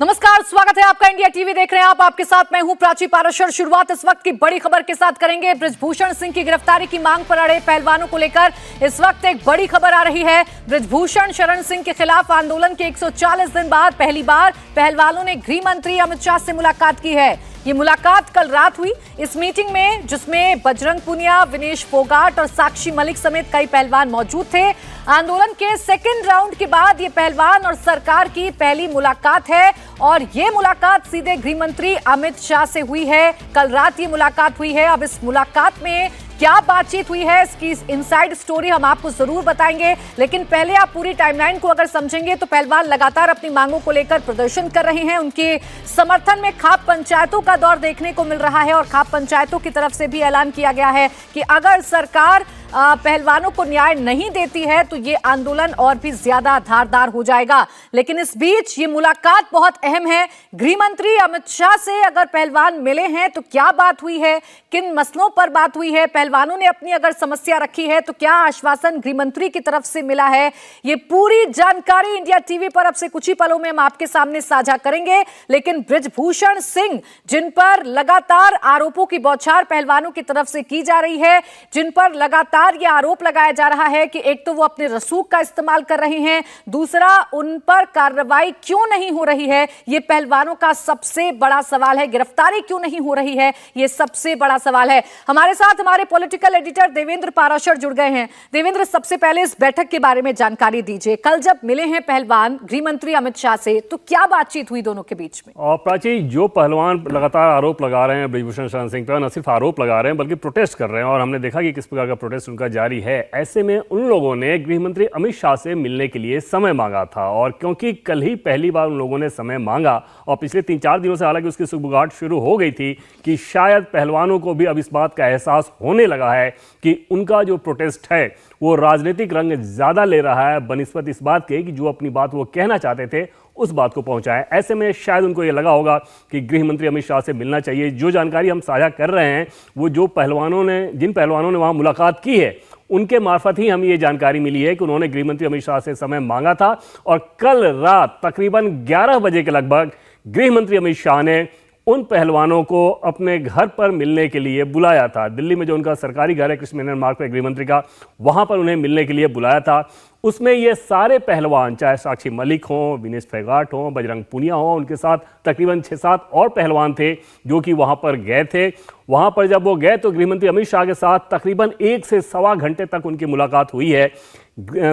नमस्कार, स्वागत है आपका। इंडिया टीवी देख रहे हैं आप। आपके साथ मैं हूं प्राची पाराशर। शुरुआत इस वक्त की बड़ी खबर के साथ करेंगे। बृजभूषण सिंह की गिरफ्तारी की मांग पर अड़े पहलवानों को लेकर इस वक्त एक बड़ी खबर आ रही है। बृजभूषण शरण सिंह के खिलाफ आंदोलन के 140 दिन बाद पहली बार पहलवानों ने गृह मंत्री अमित शाह से मुलाकात की है। ये मुलाकात कल रात हुई। इस मीटिंग में जिसमें बजरंग पुनिया, विनेश फोगाट और साक्षी मलिक समेत कई पहलवान मौजूद थे। आंदोलन के सेकेंड राउंड के बाद ये पहलवान और सरकार की पहली मुलाकात है और ये मुलाकात सीधे गृह मंत्री अमित शाह से हुई है। कल रात ये मुलाकात हुई है। अब इस मुलाकात में क्या बातचीत हुई है, इसकी इनसाइड स्टोरी हम आपको जरूर बताएंगे, लेकिन पहले आप पूरी टाइमलाइन को अगर समझेंगे तो पहलवान लगातार अपनी मांगों को लेकर प्रदर्शन कर रहे हैं। उनके समर्थन में खाप पंचायतों का दौर देखने को मिल रहा है और खाप पंचायतों की तरफ से भी ऐलान किया गया है कि अगर सरकार पहलवानों को न्याय नहीं देती है तो ये आंदोलन और भी ज्यादा धारदार हो जाएगा। लेकिन इस बीच ये मुलाकात बहुत अहम है। गृह मंत्री अमित शाह से अगर पहलवान मिले हैं तो क्या बात हुई है, किन मसलों पर बात हुई है, पहलवानों ने अपनी अगर समस्या रखी है तो क्या आश्वासन गृह मंत्री की तरफ से मिला है, ये पूरी जानकारी इंडिया टीवी पर अब से कुछ ही पलों में हम आपके सामने साझा करेंगे। लेकिन बृजभूषण सिंह, जिन पर लगातार आरोपों की बौछार पहलवानों की तरफ से की जा रही है, जिन पर लगातार ये आरोप लगाया जा रहा है कि एक तो वो अपने रसूख का इस्तेमाल कर रहे हैं, दूसरा उन पर कार्रवाई क्यों नहीं हो रही है, ये पहलवानों का सबसे बड़ा सवाल है। गिरफ्तारी क्यों नहीं हो रही है, ये सबसे बड़ा सवाल है। हमारे साथ हमारे पॉलिटिकल एडिटर देवेंद्र पाराशर जुड़ गए हैं। देवेंद्र, सबसे पहले इस बैठक के बारे में जानकारी दीजिए। कल जब मिले हैं पहलवान गृह मंत्री अमित शाह से तो क्या बातचीत हुई दोनों के बीच में? और प्राची, जो पहलवान लगातार आरोप लगा रहे हैं बृजभूषण शरण सिंह पर, न सिर्फ आरोप लगा रहे हैं बल्कि प्रोटेस्ट कर रहे हैं और हमने देखा कि किस प्रकार का प्रोटेस्ट उनका जारी है। ऐसे में उन लोगों ने गृह मंत्री अमित शाह से मिलने के लिए समय मांगा था और क्योंकि कल ही पहली बार उन लोगों ने समय मांगा और पिछले 3-4 दिनों से हालांकि उसकी सुगबुगाहट शुरू हो गई थी कि शायद पहलवानों को भी अब इस बात का एहसास होने लगा है कि उनका जो प्रोटेस्ट है वो राजनीतिक रंग ज्यादा ले रहा है बनिस्बत इस बात के कि जो अपनी बात वो कहना चाहते थे उस बात को पहुंचाएं। ऐसे में शायद उनको ये लगा होगा कि गृह मंत्री अमित शाह से मिलना चाहिए। जो जानकारी हम साझा कर रहे हैं वो जिन पहलवानों ने वहां मुलाकात की है उनके मार्फत ही हमें ये जानकारी मिली है कि उन्होंने गृह मंत्री अमित शाह से समय मांगा था और कल रात तकरीबन 11 बजे के लगभग गृह मंत्री अमित शाह ने उन पहलवानों को अपने घर पर मिलने के लिए बुलाया था। दिल्ली में जो उनका सरकारी घर है कृष्ण मेनन मार्ग पर गृह मंत्री का, वहां पर उन्हें मिलने के लिए बुलाया था। उसमें ये सारे पहलवान, चाहे साक्षी मलिक हों, विनेश फोगाट हों, बजरंग पुनिया हों, उनके साथ तकरीबन 6-7 और पहलवान थे जो कि वहां पर गए थे। वहां पर जब वो गए तो गृह मंत्री अमित शाह के साथ तकरीबन 1 से सवा घंटे तक उनकी मुलाकात हुई है।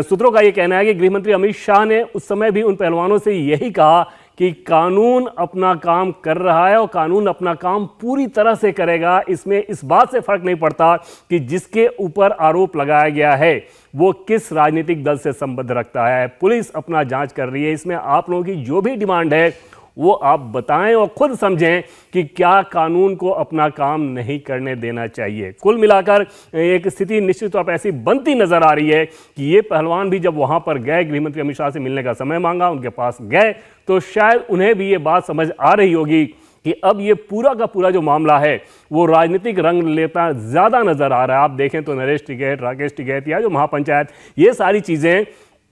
सूत्रों का ये कहना है कि गृह मंत्री अमित शाह ने उस समय भी उन पहलवानों से यही कहा कि कानून अपना काम कर रहा है और कानून अपना काम पूरी तरह से करेगा। इसमें इस बात से फर्क नहीं पड़ता कि जिसके ऊपर आरोप लगाया गया है वो किस राजनीतिक दल से संबंध रखता है। पुलिस अपना जांच कर रही है। इसमें आप लोगों की जो भी डिमांड है वो आप बताएं और खुद समझें कि क्या कानून को अपना काम नहीं करने देना चाहिए। कुल मिलाकर एक स्थिति निश्चित तौर पर ऐसी बनती नजर आ रही है कि ये पहलवान भी जब वहां पर गए, गृह मंत्री अमित शाह से मिलने का समय मांगा, उनके पास गए, तो शायद उन्हें भी ये बात समझ आ रही होगी कि अब ये पूरा का पूरा जो मामला है वो राजनीतिक रंग लेता ज्यादा नजर आ रहा है। आप देखें तो नरेश टिकैत, राकेश टिकैत या जो महापंचायत, ये सारी चीजें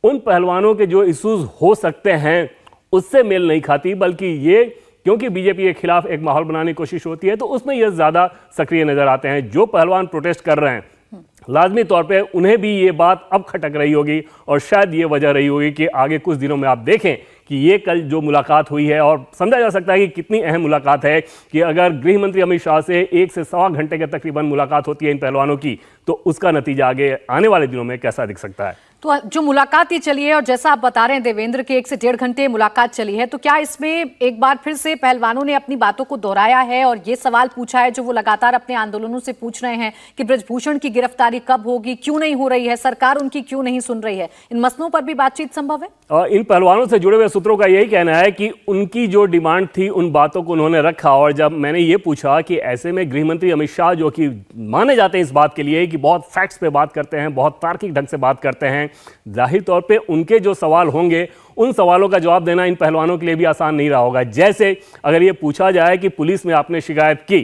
उन पहलवानों के जो इश्यूज हो सकते हैं उससे मेल नहीं खाती, बल्कि ये क्योंकि बीजेपी के खिलाफ एक माहौल बनाने की कोशिश होती है तो उसमें ये ज्यादा सक्रिय नजर आते हैं। जो पहलवान प्रोटेस्ट कर रहे हैं लाजमी तौर पे उन्हें भी ये बात अब खटक रही होगी और शायद ये वजह रही होगी कि आगे कुछ दिनों में आप देखें कि ये कल जो मुलाकात हुई है, और समझा जा सकता है कि कितनी अहम मुलाकात है कि अगर गृह मंत्री अमित शाह से 1 से सवा घंटे के तकरीबन मुलाकात होती है इन पहलवानों की, तो उसका नतीजा आगे आने वाले दिनों में कैसा दिख सकता है। तो जो मुलाकात ही चली है और जैसा आप बता रहे हैं देवेंद्र के 1 से 1.5 घंटे मुलाकात चली है, तो क्या इसमें एक बार फिर से पहलवानों ने अपनी बातों को दोहराया है और ये सवाल पूछा है जो वो लगातार अपने आंदोलनों से पूछ रहे हैं कि बृजभूषण की गिरफ्तारी कब होगी, क्यों नहीं हो रही है, सरकार उनकी क्यों नहीं सुन रही है? इन मसलों पर भी बातचीत संभव है? और इन पहलवानों से जुड़े हुए सूत्रों का यही कहना है कि उनकी जो डिमांड थी उन बातों को उन्होंने रखा। और जब मैंने ये पूछा कि ऐसे में गृह मंत्री अमित शाह जो कि माने जाते हैं इस बात के लिए कि बहुत फैक्ट्स पे बात करते हैं, बहुत तार्किक ढंग से बात करते हैं, जाहिर तौर पे उनके जो सवाल होंगे उन सवालों का जवाब देना इन पहलवानों के लिए भी आसान नहीं रहा होगा। जैसे अगर ये पूछा जाए कि पुलिस में आपने शिकायत की,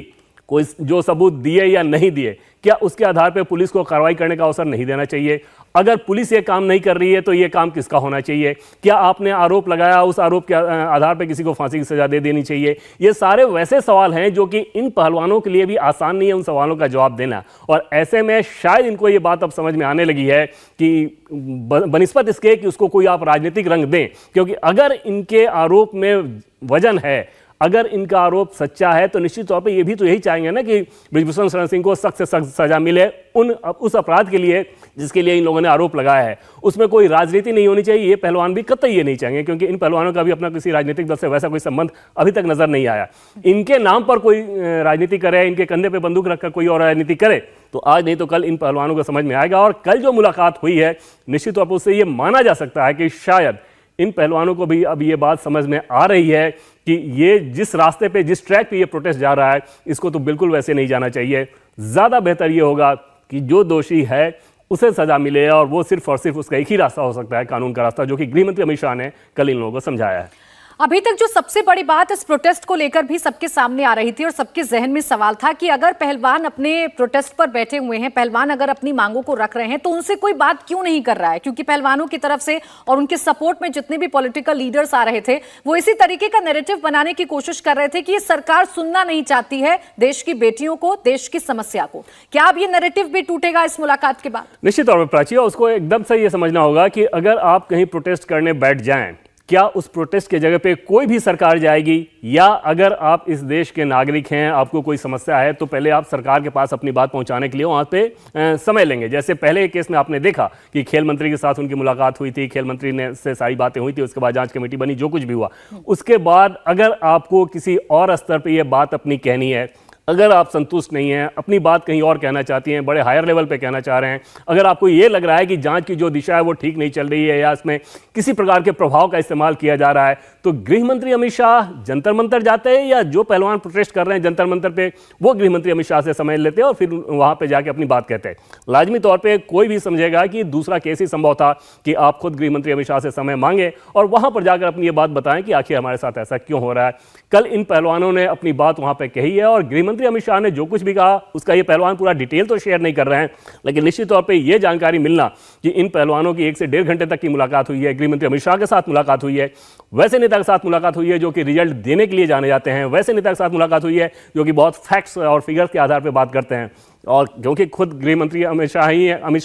कोई जो सबूत दिए या नहीं दिए, क्या उसके आधार पर पुलिस को कार्रवाई करने का अवसर नहीं देना चाहिए? अगर पुलिस ये काम नहीं कर रही है तो ये काम किसका होना चाहिए? क्या आपने आरोप लगाया, उस आरोप के आधार पर किसी को फांसी की सजा दे देनी चाहिए? ये सारे वैसे सवाल हैं जो कि इन पहलवानों के लिए भी आसान नहीं है उन सवालों का जवाब देना। और ऐसे में शायद इनको ये बात अब समझ में आने लगी है कि बनिस्बत इसके कि उसको कोई आप राजनीतिक रंग दें, क्योंकि अगर इनके आरोप में वजन है, अगर इनका आरोप सच्चा है, तो निश्चित तौर पे ये भी तो यही चाहेंगे ना कि बृजभूषण शरण सिंह को सख्त से सख्त सजा मिले उस अपराध के लिए जिसके लिए इन लोगों ने आरोप लगाया है। उसमें कोई राजनीति नहीं होनी चाहिए, ये पहलवान भी कतई ये नहीं चाहेंगे, क्योंकि इन पहलवानों का भी अपना किसी राजनीतिक दल से वैसा कोई संबंध अभी तक नजर नहीं आया। इनके नाम पर कोई राजनीति करे, इनके कंधे पर बंदूक रखकर कोई और राजनीति करे, तो आज नहीं तो कल इन पहलवानों को समझ में आएगा। और कल जो मुलाकात हुई है, निश्चित तौर पर उससे ये माना जा सकता है कि शायद इन पहलवानों को भी अब ये बात समझ में आ रही है कि ये जिस रास्ते पे, जिस ट्रैक पे ये प्रोटेस्ट जा रहा है, इसको तो बिल्कुल वैसे नहीं जाना चाहिए। ज़्यादा बेहतर ये होगा कि जो दोषी है उसे सजा मिले, और वो सिर्फ और सिर्फ उसका एक ही रास्ता हो सकता है, कानून का रास्ता, जो कि गृह मंत्री अमित शाह ने कल इन लोगों को समझाया है। अभी तक जो सबसे बड़ी बात इस प्रोटेस्ट को लेकर भी सबके सामने आ रही थी और सबके जहन में सवाल था कि अगर पहलवान अपने प्रोटेस्ट पर बैठे हुए हैं, पहलवान अगर अपनी मांगों को रख रहे हैं, तो उनसे कोई बात क्यों नहीं कर रहा है? क्योंकि पहलवानों की तरफ से और उनके सपोर्ट में जितने भी पॉलिटिकल लीडर्स आ रहे थे, वो इसी तरीके का नैरेटिव बनाने की कोशिश कर रहे थे कि ये सरकार सुनना नहीं चाहती है देश की बेटियों को, देश की समस्या को। क्या अब ये नैरेटिव भी टूटेगा इस मुलाकात के बाद? निश्चित तौर पर प्राची, उसको एकदम से ये समझना होगा कि अगर आप कहीं प्रोटेस्ट करने बैठ जाएं, क्या उस प्रोटेस्ट के जगह पे कोई भी सरकार जाएगी? या अगर आप इस देश के नागरिक हैं, आपको कोई समस्या है, तो पहले आप सरकार के पास अपनी बात पहुंचाने के लिए वहां पे समय लेंगे। जैसे पहले केस में आपने देखा कि खेल मंत्री के साथ उनकी मुलाकात हुई थी, खेल मंत्री ने से सारी बातें हुई थी, उसके बाद जांच कमेटी बनी, जो कुछ भी हुआ। उसके बाद अगर आपको किसी और स्तर पर यह बात अपनी कहनी है, अगर आप संतुष्ट नहीं हैं, अपनी बात कहीं और कहना चाहती हैं, बड़े हायर लेवल पे कहना चाह रहे हैं, अगर आपको ये लग रहा है कि जांच की जो दिशा है वो ठीक नहीं चल रही है या इसमें किसी प्रकार के प्रभाव का इस्तेमाल किया जा रहा है, तो गृह मंत्री अमित शाह जंतर मंतर जाते हैं, या जो पहलवान प्रोटेस्ट कर रहे हैं जंतर मंतर पे, वो गृह मंत्री अमित शाह से समय लेते हैं और फिर वहां पर जाके अपनी बात कहते हैं। लाजमी तौर पर कोई भी समझेगा कि दूसरा केस ही संभव था कि आप खुद गृह मंत्री अमित शाह से समय मांगे और वहां पर जाकर अपनी ये बात बताएं कि आखिर हमारे साथ ऐसा क्यों हो रहा है। कल इन पहलवानों ने अपनी बात वहां पर कही है और गृह मंत्री अमित शाह ने जो कुछ भी कहा उसका ये पहलवान पूरा डिटेल तो शेयर नहीं कर रहे हैं, लेकिन निश्चित तौर पे ये जानकारी मिलना कि इन पहलवानों की 1 से 1.5 घंटे तक की मुलाकात हुई है, गृह मंत्री अमित शाह के साथ मुलाकात हुई है, वैसे नेता के साथ मुलाकात हुई है जो कि रिजल्ट देने के लिए जाने जाते हैं, वैसे नेता के साथ मुलाकात हुई है जो कि बहुत फैक्ट्स और फिगर्स के आधार पर बात करते हैं। और क्योंकि खुद गृह मंत्री अमित शाह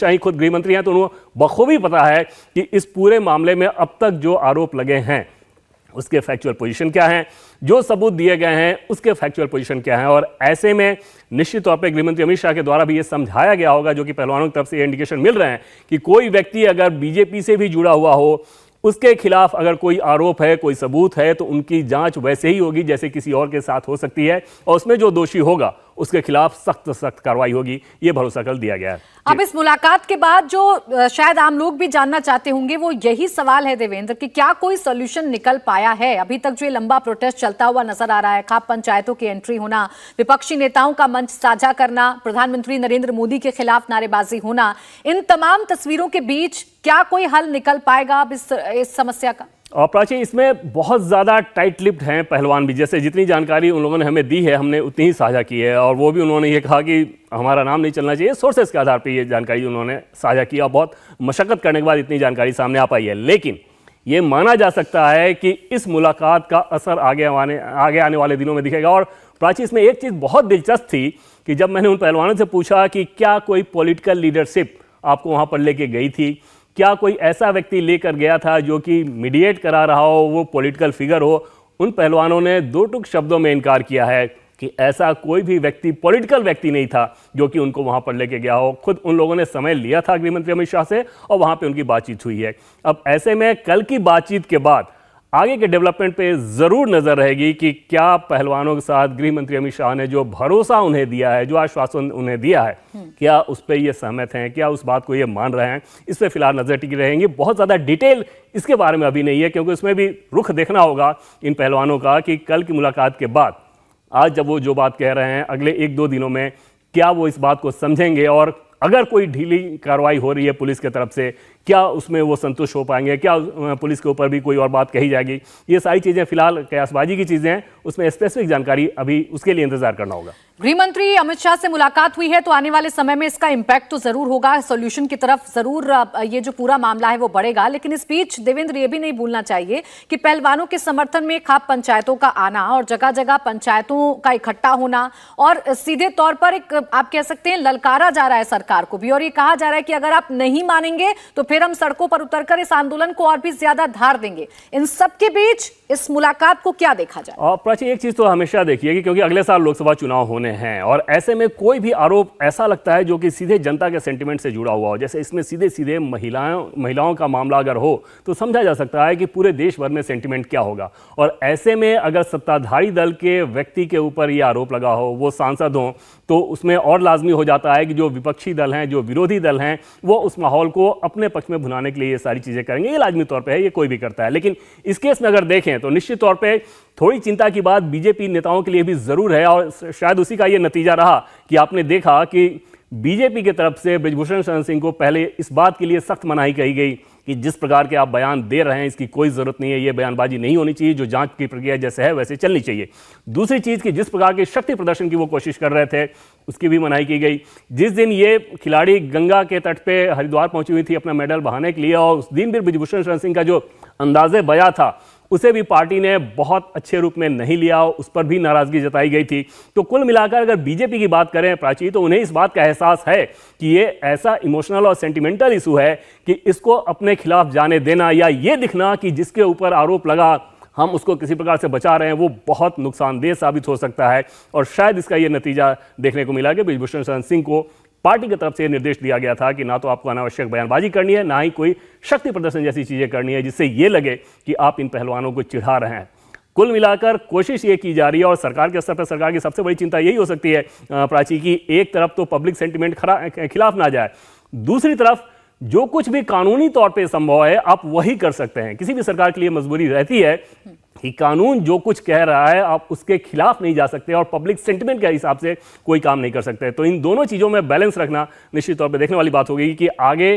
ही खुद गृह मंत्री हैं, तो उन्हें बखूबी पता है कि इस पूरे मामले में अब तक जो आरोप लगे हैं उसके फैक्चुअल पोजीशन क्या है, जो सबूत दिए गए हैं उसके फैक्चुअल पोजीशन क्या है। और ऐसे में निश्चित तौर पर गृहमंत्री अमित शाह के द्वारा भी ये समझाया गया होगा, जो कि पहलवानों की तरफ से ये इंडिकेशन मिल रहे हैं कि कोई व्यक्ति अगर बीजेपी से भी जुड़ा हुआ हो, उसके खिलाफ अगर कोई आरोप है, कोई सबूत है, तो उनकी जांच वैसे ही होगी जैसे किसी और के साथ हो सकती है, और उसमें जो दोषी होगा उसके खिलाफ सख्त सख्त कार्रवाई होगी, ये भरोसा कल दिया गया है। अब इस मुलाकात के बाद जो शायद आम लोग भी जानना चाहते होंगे, वो यही सवाल है देवेंद्र कि क्या कोई सॉल्यूशन निकल पाया है? अभी तक जो ये लंबा प्रोटेस्ट चलता हुआ नजर आ रहा है, खाप पंचायतों की एंट्री होना, विपक्षी नेताओं का मंच साझा करना, प्रधानमंत्री नरेंद्र मोदी के खिलाफ नारेबाजी होना, इन तमाम तस्वीरों के बीच क्या कोई हल निकल पाएगा अब इस समस्या का? और प्राची, इसमें बहुत ज़्यादा टाइट लिप्ड हैं पहलवान भी। जैसे जितनी जानकारी उन लोगों ने हमें दी है, हमने उतनी ही साझा की है, और वो भी उन्होंने ये कहा कि हमारा नाम नहीं चलना चाहिए। सोर्सेस के आधार पर ये जानकारी उन्होंने साझा किया, बहुत मशक्कत करने के बाद इतनी जानकारी सामने आ पाई है। लेकिन ये माना जा सकता है कि इस मुलाकात का असर आगे आने वाले दिनों में दिखेगा। और प्राची, इसमें एक चीज़ बहुत दिलचस्प थी कि जब मैंने उन पहलवानों से पूछा कि क्या कोई पॉलिटिकल लीडरशिप आपको वहाँ पर लेके गई थी, क्या कोई ऐसा व्यक्ति लेकर गया था जो कि मीडिएट करा रहा हो, वो पॉलिटिकल फिगर हो, उन पहलवानों ने 2 टूक शब्दों में इनकार किया है कि ऐसा कोई भी व्यक्ति, पॉलिटिकल व्यक्ति नहीं था जो कि उनको वहां पर लेके गया हो। खुद उन लोगों ने समय लिया था गृह मंत्री अमित शाह से और वहां पे उनकी बातचीत हुई है। अब ऐसे में कल की बातचीत के बाद आगे के डेवलपमेंट पे जरूर नजर रहेगी कि क्या पहलवानों के साथ गृह मंत्री अमित शाह ने जो भरोसा उन्हें दिया है, जो आश्वासन उन्हें दिया है, क्या उस पर ये सहमत हैं, क्या उस बात को ये मान रहे हैं? इस पर फिलहाल नजर टिकी रहेंगी। बहुत ज़्यादा डिटेल इसके बारे में अभी नहीं है, क्योंकि उसमें भी रुख देखना होगा इन पहलवानों का कि कल की मुलाकात के बाद आज जब वो जो बात कह रहे हैं, अगले 1-2 दिनों में क्या वो इस बात को समझेंगे, और अगर कोई ढीली कार्रवाई हो रही है पुलिस की तरफ से, क्या उसमें वो संतुष्ट हो पाएंगे, क्या पुलिस के ऊपर भी कोई और बात कही जाएगी, ये सारी चीज़ें फिलहाल कयासबाजी की चीज़ें हैं, उसमें स्पेसिफिक जानकारी अभी उसके लिए इंतजार करना होगा। गृह मंत्री अमित शाह से मुलाकात हुई है तो आने वाले समय में इसका इंपैक्ट तो जरूर होगा, सॉल्यूशन की तरफ जरूर ये जो पूरा मामला है वो बढ़ेगा। लेकिन इस बीच देवेंद्र ये भी नहीं भूलना चाहिए कि पहलवानों के समर्थन में खाप पंचायतों का आना और जगह जगह पंचायतों का इकट्ठा होना और सीधे तौर पर एक आप कह सकते हैं ललकारा जा रहा है सरकार को भी, और ये कहा जा रहा है कि अगर आप नहीं मानेंगे तो फिर हम सड़कों पर उतरकर इस आंदोलन को और भी ज्यादा धार देंगे। इन सबके बीच इस मुलाकात को क्या देखा जाए? और प्राची, एक चीज तो हमेशा देखिए कि क्योंकि अगले साल लोकसभा चुनाव होने हैं और ऐसे में कोई भी आरोप ऐसा लगता है जो कि सीधे जनता के सेंटिमेंट से जुड़ा हुआ हो, जैसे इसमें सीधे सीधे महिलाओं का मामला अगर हो तो समझा जा सकता है कि पूरे देश भर में सेंटिमेंट क्या होगा। और ऐसे में अगर सत्ताधारी दल के व्यक्ति के ऊपर ये आरोप लगा हो, वो सांसद हो, तो उसमें और लाजमी हो जाता है कि जो विपक्षी दल हैं, जो विरोधी दल हैं, वो उस माहौल को अपने पक्ष में भुनाने के लिए ये सारी चीजें करेंगे। ये लाजमी तौर पे है, ये कोई भी करता है। लेकिन इस केस में अगर देखें तो निश्चित तौर पे थोड़ी चिंता की बात बीजेपी नेताओं के लिए भी जरूर है और शायद उसी का ये नतीजा रहा कि आपने देखा कि बीजेपी की तरफ से बृजभूषण शरण सिंह को पहले इस बात के लिए सख्त मनाही कही गई कि जिस प्रकार के आप बयान दे रहे हैं इसकी कोई जरूरत नहीं है, ये बयानबाजी नहीं होनी चाहिए, जो जांच की प्रक्रिया जैसे है वैसे चलनी चाहिए। दूसरी चीज कि जिस प्रकार के शक्ति प्रदर्शन की वो कोशिश कर रहे थे उसकी भी मनाही की गई। जिस दिन ये खिलाड़ी गंगा के तट पे हरिद्वार पहुंची हुई थी अपना मेडल बहाने के लिए और उस दिन भी बृजभूषण शरण सिंह का जो अंदाजे बया था उसे भी पार्टी ने बहुत अच्छे रूप में नहीं लिया, उस पर भी नाराजगी जताई गई थी। तो कुल मिलाकर अगर बीजेपी की बात करें प्राची, तो उन्हें इस बात का एहसास है कि ये ऐसा इमोशनल और सेंटिमेंटल इशू है कि इसको अपने खिलाफ जाने देना या ये दिखना कि जिसके ऊपर आरोप लगा हम उसको किसी प्रकार से बचा रहे हैं, वो बहुत नुकसानदेह साबित हो सकता है। और शायद इसका ये नतीजा देखने को मिला कि बृजभूषण शरण सिंह को पार्टी की तरफ से निर्देश दिया गया था कि ना तो आपको अनावश्यक बयानबाजी करनी है, ना ही कोई शक्ति प्रदर्शन जैसी चीजें करनी है जिससे ये लगे कि आप इन पहलवानों को चिढ़ा रहे हैं। कुल मिलाकर कोशिश ये की जा रही है और सरकार के स्तर पर सरकार की सबसे बड़ी चिंता यही हो सकती है प्राची की एक तरफ तो पब्लिक सेंटिमेंट खिलाफ ना जाए, दूसरी तरफ जो कुछ भी कानूनी तौर पे संभव है आप वही कर सकते हैं। किसी भी सरकार के लिए मजबूरी रहती है कि कानून जो कुछ कह रहा है आप उसके खिलाफ नहीं जा सकते और पब्लिक सेंटिमेंट के हिसाब से कोई काम नहीं कर सकते। तो इन दोनों चीज़ों में बैलेंस रखना निश्चित तौर पे देखने वाली बात होगी कि आगे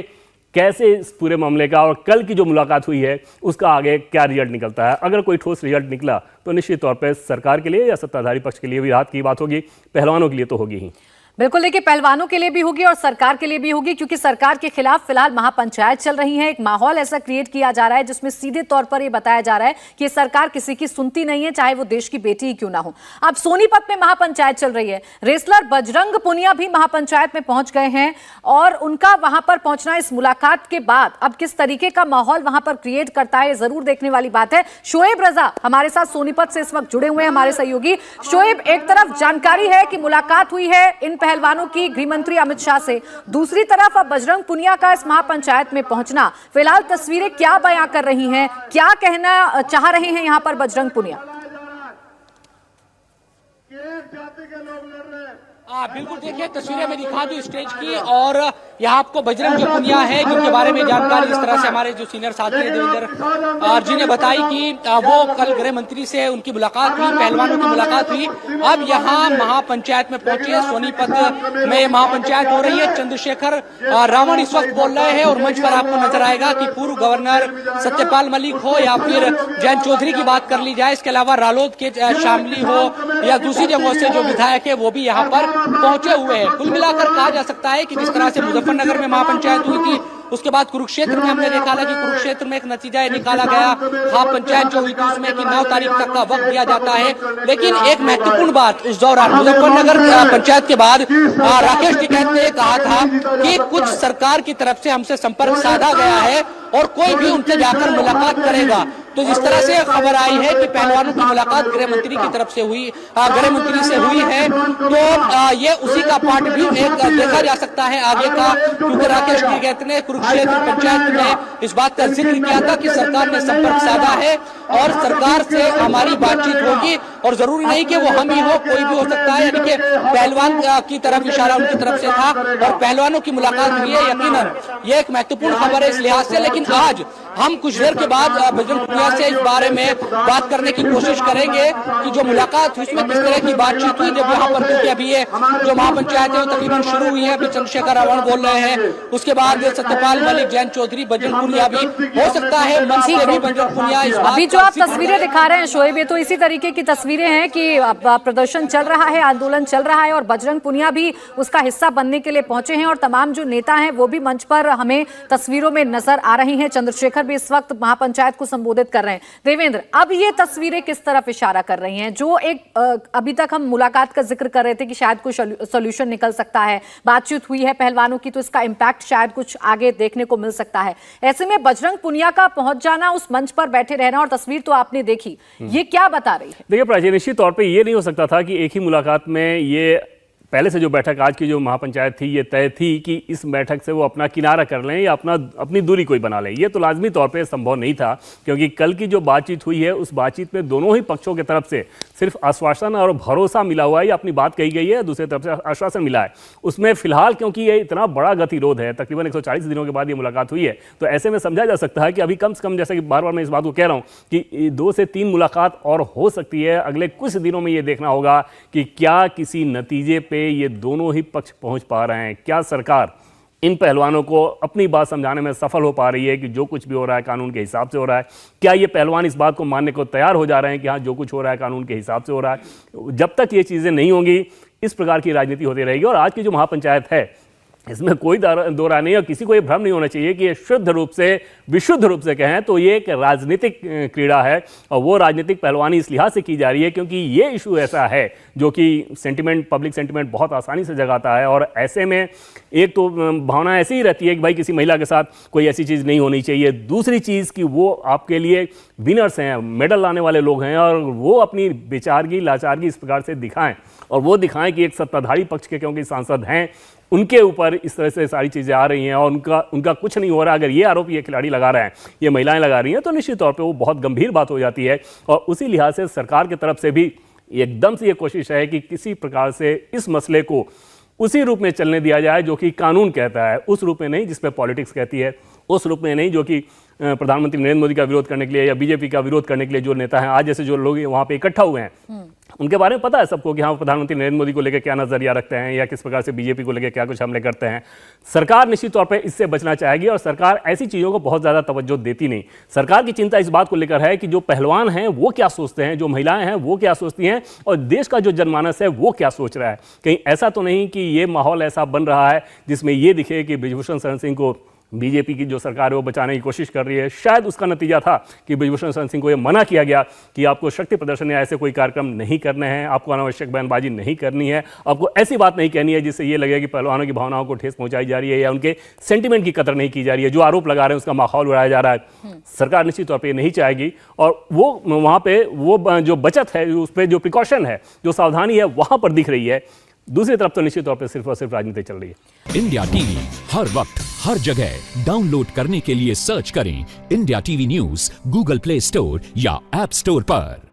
कैसे इस पूरे मामले का और कल की जो मुलाकात हुई है उसका आगे क्या रिजल्ट निकलता है। अगर कोई ठोस रिजल्ट निकला तो निश्चित तौर पर सरकार के लिए या सत्ताधारी पक्ष के लिए भी राहत की बात होगी, पहलवानों के लिए तो होगी ही। बिल्कुल, देखिए पहलवानों के लिए भी होगी और सरकार के लिए भी होगी, क्योंकि सरकार के खिलाफ फिलहाल महापंचायत चल रही है। एक माहौल ऐसा क्रिएट किया जा रहा है जिसमें सीधे तौर पर यह बताया जा रहा है कि सरकार किसी की सुनती नहीं है, चाहे वो देश की बेटी ही क्यों ना हो। अब सोनीपत में महापंचायत चल रही है, रेसलर बजरंग पुनिया भी महापंचायत में पहुंच गए हैं और उनका वहां पर पहुंचना इस मुलाकात के बाद अब किस तरीके का माहौल वहां पर क्रिएट करता है जरूर देखने वाली बात है। शोएब रजा हमारे साथ सोनीपत से इस वक्त जुड़े हुए हैं, हमारे सहयोगी। शोएब, एक तरफ जानकारी है कि मुलाकात हुई है इन पहलवानों की गृह मंत्री अमित शाह से, दूसरी तरफ अब बजरंग पुनिया का इस महापंचायत में पहुंचना, फिलहाल तस्वीरें क्या बयां कर रही हैं, क्या कहना चाह रहे हैं यहां पर बजरंग पुनिया? बिल्कुल, देखिए तस्वीरें मैं दिखा दूं स्टेज की और यहाँ आपको बजरंग पुनिया है जिनके बारे में जानकारी इस तरह से हमारे जो सीनियर साथी हैं देवेंद्र जी ने बताई कि वो कल गृह मंत्री से उनकी मुलाकात हुई, पहलवानों की मुलाकात हुई। अब यहाँ महापंचायत में पहुंचे हैं, सोनीपत में महापंचायत हो रही है। चंद्रशेखर रावण इस वक्त बोल रहे हैं और मंच पर आपको नजर आएगा कि पूर्व गवर्नर सत्यपाल मलिक हो या फिर जयंत चौधरी की बात कर ली जाए, इसके अलावा रालोद के शामली हो या दूसरी जगहों से जो विधायक है वो भी यहाँ पर पहुंचे हुए हैं। कुल मिलाकर कहा जा सकता है कि जिस तरह से मुजफ्फरनगर में महापंचायत हुई थी, उसके बाद कुरुक्षेत्र में हमने देखा था कि कुरुक्षेत्र में एक नतीजा निकाला गया, पंचायत जो हुई थी उसमें कि 9 तारीख तक का वक्त दिया जाता है। लेकिन एक महत्वपूर्ण बात उस दौरान मुजफ्फरनगर पंचायत के बाद राकेश टिकैत ने कहा था कि कुछ सरकार की तरफ से हमसे संपर्क साधा गया है और कोई भी उनसे जाकर मुलाकात करेगा। तो जिस तरह से खबर आई है कि पहलवानों की मुलाकात गृह मंत्री की तरफ से हुई, गृह मंत्री से हुई है, तो ये उसी का पार्ट भी एक देखा जा सकता है आगे का, क्योंकि राकेश टिकैत ने कुरुक्षेत्र पंचायत में इस बात का जिक्र किया था कि सरकार ने संपर्क साधा है और सरकार से हमारी बातचीत होगी और जरूरी नहीं कि वो हम ही हो, कोई भी हो सकता है। यानी कि पहलवान की तरफ इशारा उनकी तरफ से था और पहलवानों की मुलाकात हुई है। यकीनन ये एक महत्वपूर्ण खबर है इस लिहाज से। लेकिन आज हम कुछ देर के बाद बजरंग पुनिया पुनिया से इस बारे में बात करने की कोशिश करेंगे कि जो मुलाकात हुई उसमें किस तरह की बातचीत हुई। जब यहाँ पर क्योंकि अभी ये जो महापंचायत है वो तकरीबन शुरू हुई है, अभी चंद्रशेखर रावण बोल रहे हैं, उसके बाद सत्यपाल मलिक, जयंत चौधरी, बजरंग पुनिया भी हो सकता है मंच से भी बजरंग पुनिया इस बात अभी जो आप तस्वीरें दिखा रहे हैं शोएब, ये तो इसी तरीके की तस्वीरें हैं कि प्रदर्शन चल रहा है, आंदोलन चल रहा है और बजरंग पुनिया भी उसका हिस्सा बनने के लिए पहुंचे हैं और तमाम जो नेता हैं वो भी मंच पर हमें तस्वीरों में नजर आ रही हैं। चंद्रशेखर भी इस वक्त महापंचायत को संबोधित कर रहे हैं। देवेंद्र, अब ये तस्वीरें किस तरफ इशारा कर रही हैं? जो एक अभी तक हम मुलाकात का जिक्र कर रहे थे कि शायद कोई सोल्यूशन निकल सकता है, बातचीत हुई है पहलवानों की, तो इसका इम्पैक्ट शायद कुछ आगे देखने को मिल सकता है। ऐसे में बजरंग पुनिया का पहुंच जाना, उस मंच पर बैठे रहना और तस्वीर तो आपने देखी, ये क्या बता रही है? देखिए प्राची, निश्चित तौर पे ये नहीं हो सकता था कि एक ही मुलाकात में ये पहले से जो बैठक आज की जो महापंचायत थी ये तय थी कि इस बैठक से वो अपना किनारा कर लें या अपनी दूरी कोई बना लें। ये तो लाजमी तौर पे संभव नहीं था, क्योंकि कल की जो बातचीत हुई है उस बातचीत में दोनों ही पक्षों की तरफ से सिर्फ आश्वासन और भरोसा मिला हुआ है या अपनी बात कही गई है, दूसरी तरफ से आश्वासन मिला है। उसमें फिलहाल क्योंकि ये इतना बड़ा गतिरोध है, तकरीबन 140 दिनों के बाद ये मुलाकात हुई है, तो ऐसे में समझा जा सकता है कि अभी कम से कम, जैसे कि बार बार मैं इस बात को कह रहा हूँ कि 2 से 3 मुलाकात और हो सकती है। अगले कुछ दिनों में ये देखना होगा कि क्या किसी नतीजे पे ये दोनों पक्ष पहुंच पा रहे हैं, क्या सरकार इन पहलवानों को अपनी बात समझाने में सफल हो पा रही है कि जो कुछ भी हो रहा है कानून के हिसाब से हो रहा है, क्या ये पहलवान इस बात को मानने को तैयार हो जा रहे हैं कि हाँ जो कुछ हो रहा है कानून के हिसाब से हो रहा है। जब तक ये चीज़ें नहीं होंगी इस प्रकार की राजनीति होती रहेगी। और आज की जो महापंचायत है इसमें कोई दो राय नहीं, और किसी को ये भ्रम नहीं होना चाहिए कि ये शुद्ध रूप से, विशुद्ध रूप से कहें तो ये एक राजनीतिक क्रीड़ा है, और वो राजनीतिक पहलवानी इस लिहाज से की जा रही है क्योंकि ये इशू ऐसा है जो कि सेंटिमेंट, पब्लिक सेंटिमेंट बहुत आसानी से जगाता है। और ऐसे में एक तो भावना ऐसी ही रहती है कि भाई किसी महिला के साथ कोई ऐसी चीज़ नहीं होनी चाहिए। दूसरी चीज़ कि वो आपके लिए विनर्स हैं, मेडल लाने वाले लोग हैं, और वो अपनी बेचारगी, लाचारगी इस प्रकार से दिखाएं, और वो दिखाएं कि एक सत्ताधारी पक्ष के क्योंकि सांसद हैं उनके ऊपर इस तरह से सारी चीज़ें आ रही हैं और उनका कुछ नहीं हो रहा। अगर ये आरोप ये खिलाड़ी लगा रहे हैं, ये महिलाएं लगा रही हैं, तो निश्चित तौर पे वो बहुत गंभीर बात हो जाती है। और उसी लिहाज से सरकार की तरफ से भी एकदम से ये कोशिश है कि किसी प्रकार से इस मसले को उसी रूप में चलने दिया जाए जो कि कानून कहता है, उस रूप में नहीं जिस पे पॉलिटिक्स कहती है, उस रूप में नहीं जो कि प्रधानमंत्री नरेंद्र मोदी का विरोध करने के लिए या बीजेपी का विरोध करने के लिए जो नेता हैं, आज जैसे जो लोग वहाँ पे इकट्ठा हुए हैं, उनके बारे में पता है सबको कि हाँ प्रधानमंत्री नरेंद्र मोदी को लेकर क्या नजरिया रखते हैं या किस प्रकार से बीजेपी को लेकर क्या कुछ हमले करते हैं। सरकार निश्चित तौर पे इससे बचना चाहेगी और सरकार ऐसी चीज़ों को बहुत ज़्यादा तवज्जो देती नहीं। सरकार की चिंता इस बात को लेकर है कि जो पहलवान हैं वो क्या सोचते हैं, जो महिलाएं हैं वो क्या सोचती हैं, और देश का जो जनमानस है वो क्या सोच रहा है। कहीं ऐसा तो नहीं कि ये माहौल ऐसा बन रहा है जिसमें ये दिखे कि ब्रिजभूषण शरण सिंह को बीजेपी की जो सरकार है वो बचाने की कोशिश कर रही है। शायद उसका नतीजा था कि ब्रिजभूषण शरण सिंह को ये मना किया गया कि आपको शक्ति प्रदर्शन या ऐसे कोई कार्यक्रम नहीं करने हैं, आपको अनावश्यक बयानबाजी नहीं करनी है, आपको ऐसी बात नहीं कहनी है जिससे ये लगे कि पहलवानों की भावनाओं को ठेस पहुंचाई जा रही है या उनके सेंटिमेंट की कदर नहीं की जा रही है। जो आरोप लगा रहे हैं उसका माहौल उड़ाया जा रहा है। सरकार निश्चित तौर पर नहीं चाहेगी, और वो वहाँ पे वो जो बचत है, उस पर जो प्रिकॉशन है, जो सावधानी है, वहाँ पर दिख रही है। दूसरी तरफ तो निश्चित तौर पर सिर्फ और सिर्फ राजनीति चल रही है। इंडिया टीवी हर वक्त हर जगह डाउनलोड करने के लिए सर्च करें India TV news Google play store या ऐप स्टोर पर।